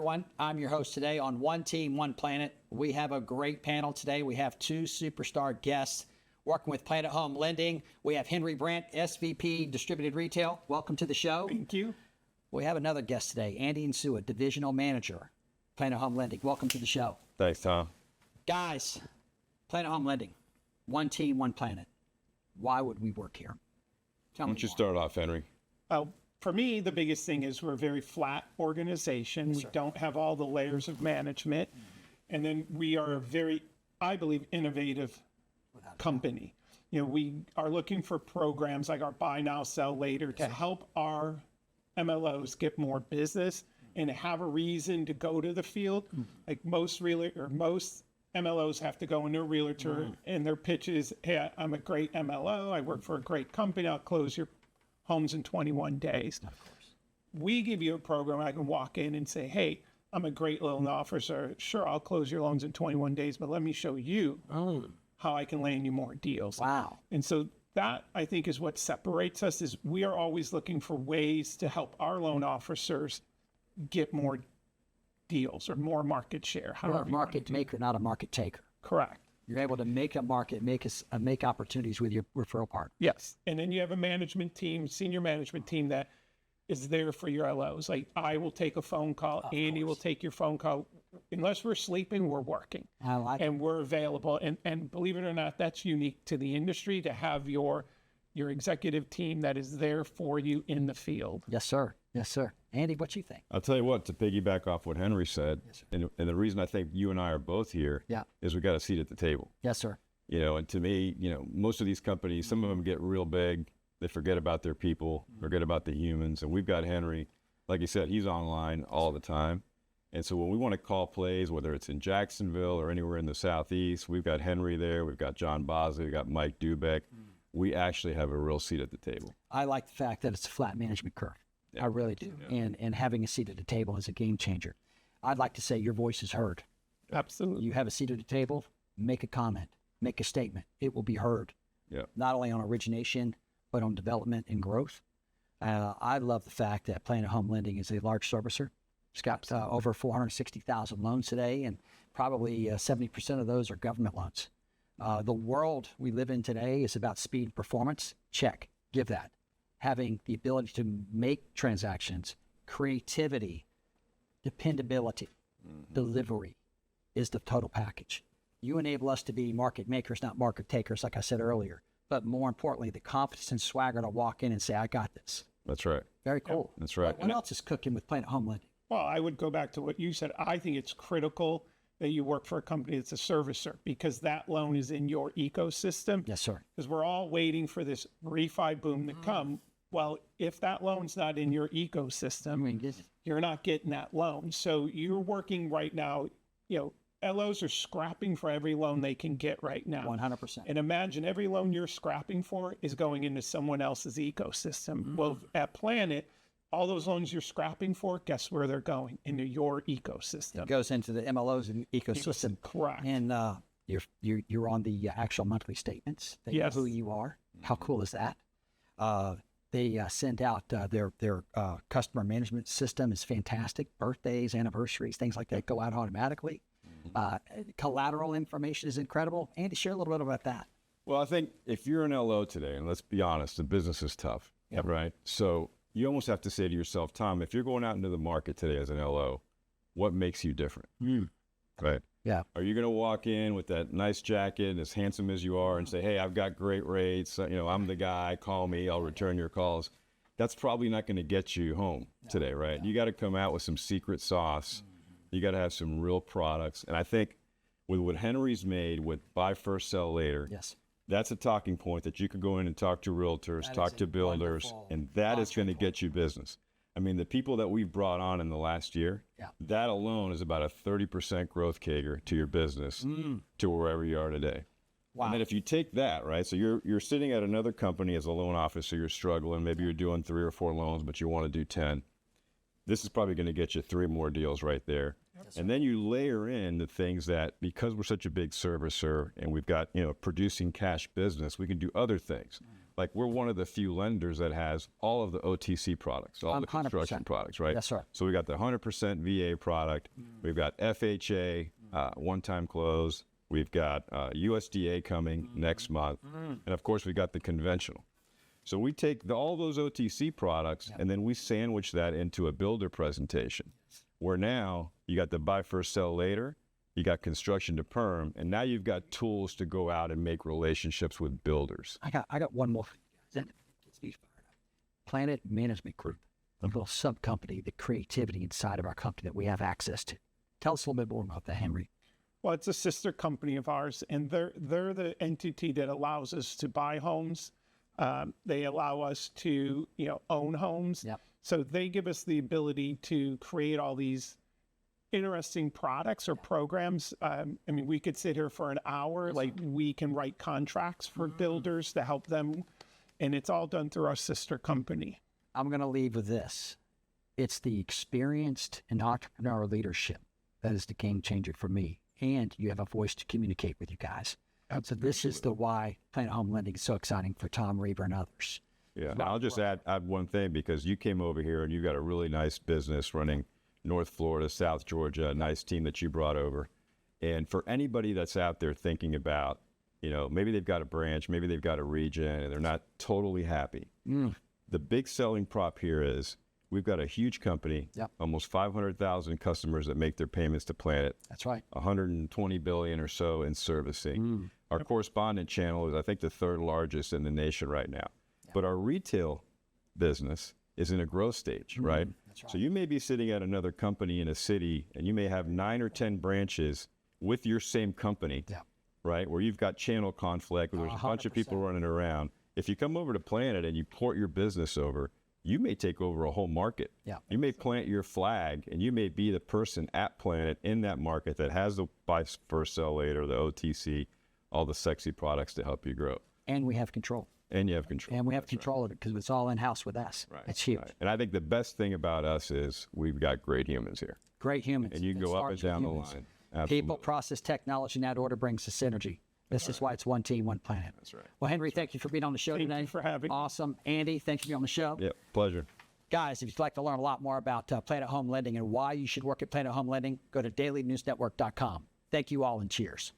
everyone. I'm your host today on One Team, One Planet. We have a great panel today. We have two superstar guests working with Planet Home Lending. We have Henry Brandt, SVP Distributed Retail. Welcome to the show. Thank you. We have another guest today, Andy Insua, Divisional Manager, Planet Home Lending. Welcome to the show. Thanks, Tom. Guys, Planet Home Lending, One Team, One Planet. Why would we work here? Why don't you start off, Henry? For me, the biggest thing is we're a very flat organization. We don't have all the layers of management. And then we are a very, I believe, innovative company. You know, we are looking for programs like our buy now, sell later to help our MLOs get more business and have a reason to go to the field. Like most MLOs have to go into a realtor and their pitch is, hey, I'm a great MLO. I work for a great company. I'll close your homes in 21 days. Of course. We give you a program. I can walk in and say, hey, I'm a great loan officer. Sure, I'll close your loans in 21 days, but let me show you how I can land you more deals. Wow. And so that, I think, is what separates us, is we are always looking for ways to help our loan officers get more deals or more market share. You're a market maker, not a market taker. Correct. You're able to make a market, make opportunities with your referral partner. Yes. And then you have a management team, senior management team that is there for your LOs. Like I will take a phone call, Andy will take your phone call. Unless we're sleeping, we're working. I like it. And we're available. And believe it or not, that's unique to the industry to have your executive team that is there for you in the field. Yes, sir. Yes, sir. Andy, what you think? I'll tell you what, to piggyback off what Henry said, and the reason I think you and I are both here is we got a seat at the table. Yes, sir. You know, and to me, you know, most of these companies, some of them get real big. They forget about their people, forget about the humans. And we've got Henry, like you said, he's online all the time. And so when we want to call plays, whether it's in Jacksonville or anywhere in the Southeast, we've got Henry there. We've got John Bosley. We've got Mike Dubeck. We actually have a real seat at the table. I like the fact that it's a flat management curve. Yeah. I really do. Yeah. And having a seat at the table is a game changer. I'd like to say your voice is heard. Absolutely. You have a seat at the table, make a comment, make a statement. It will be heard. Yeah. Not only on origination, but on development and growth. I love the fact that Planet Home Lending is a large servicer. It's got over 460,000 loans today, and probably 70% of those are government loans. The world we live in today is about speed and performance. Check, give that. Having the ability to make transactions, creativity, dependability, delivery is the total package. You enable us to be market makers, not market takers, like I said earlier. But more importantly, the confidence and swagger to walk in and say, I got this. That's right. Very cool. Yeah, that's right. What else is cooking with Planet Home Lending? Well, I would go back to what you said. I think it's critical that you work for a company that's a servicer, because that loan is in your ecosystem. Yes, sir. Because we're all waiting for this refi boom to come. Well, if that loan's not in your ecosystem, you're not getting that loan. So you're working right now, you know, LOs are scrapping for every loan they can get right now. 100%. And imagine every loan you're scrapping for is going into someone else's ecosystem. Well, at Planet, all those loans you're scrapping for, guess where they're going? Into your ecosystem. It goes into the MLO's ecosystem. Correct. And you're on the actual monthly statements. They know who you are. How cool is that? They send out their customer management system is fantastic. Birthdays, anniversaries, things like that go out automatically. Collateral information is incredible. Andy, share a little bit about that. Well, I think if you're an LO today, and let's be honest, the business is tough, right? So you almost have to say to yourself, Tom, if you're going out into the market today as an LO, what makes you different? Right? Yeah. Are you going to walk in with that nice jacket, as handsome as you are, and say, hey, I've got great rates, you know, I'm the guy, call me, I'll return your calls? That's probably not going to get you home today, right? You got to come out with some secret sauce. You got to have some real products. And I think with what Henry's made with buy first, sell later, that's a talking point that you could go in and talk to realtors, talk to builders, and that is going to get you business. I mean, the people that we've brought on in the last year, that alone is about a 30% growth CAGR to your business to wherever you are today. Wow. And then if you take that, right, so you're sitting at another company as a loan officer, you're struggling, maybe you're doing 3 or 4 loans, but you want to do 10. This is probably going to get you 3 more deals right there. And then you layer in the things that, because we're such a big servicer and we've got, you know, producing cash business, we can do other things. like we're one of the few lenders that has all of the OTC products, all the construction 100%. products, right? Yes, sir. So we got the 100% VA product. We've got FHA, one-time close. We've got USDA coming next month. And of course, we got the conventional. So we take all those OTC products and then we sandwich that into a builder presentation where now you got the buy first, sell later, you got construction to perm, and now you've got tools to go out and make relationships with builders. I got one more. That gets me fired up. Planet Management Group, a little sub company, the creativity inside of our company that we have access to. Tell us a little bit more about that, Henry. Well, it's a sister company of ours, and they're the entity that allows us to buy homes. They allow us to, own homes. Yep. So they give us the ability to create all these interesting products or programs. We could sit here for an hour. Like, we can write contracts for builders to help them, and it's all done through our sister company. I'm going to leave with this. It's the experienced and entrepreneurial leadership that is the game changer for me. And you have a voice to communicate with you guys. So this is the why Planet Home Lending is so exciting for Tom, Reber, and others. Yeah, and I'll just add one thing, because you came over here and you've got a really nice business running North Florida, South Georgia, a nice team that you brought over. And for anybody that's out there thinking about, maybe they've got a branch, maybe they've got a region, and they're not totally happy. The big selling prop here is we've got a huge company, almost 500,000 customers that make their payments to Planet. That's right. 120 billion or so in servicing. Our correspondent channel is, I think, the third largest in the nation right now. But our retail business is in a growth stage, right? That's right. So you may be sitting at another company in a city, and you may have 9 or 10 branches with your same company, right? Where you've got channel conflict, where there's a bunch of people running around. If you come over to Planet and you port your business over, you may take over a whole market. You may plant your flag, and you may be the person at Planet in that market that has the buy first, sell later, the OTC, all the sexy products to help you grow. And we have control. And you have control. And we have control of it because it's all in-house with us. Right. It's huge. Right. And I think the best thing about us is we've got great humans here. Great humans. And you can go up and down the line. Absolutely. People, process, technology, and that order brings the synergy. This is why it's one team, one planet. That's right. Well, Henry, thank you for being on the show today. Thank you for having me. Awesome. Andy, thanks for being on the show. Yep, pleasure. Guys, if you'd like to learn a lot more about Planet Home Lending and why you should work at Planet Home Lending, go to dailynewsnetwork.com. Thank you all, and cheers.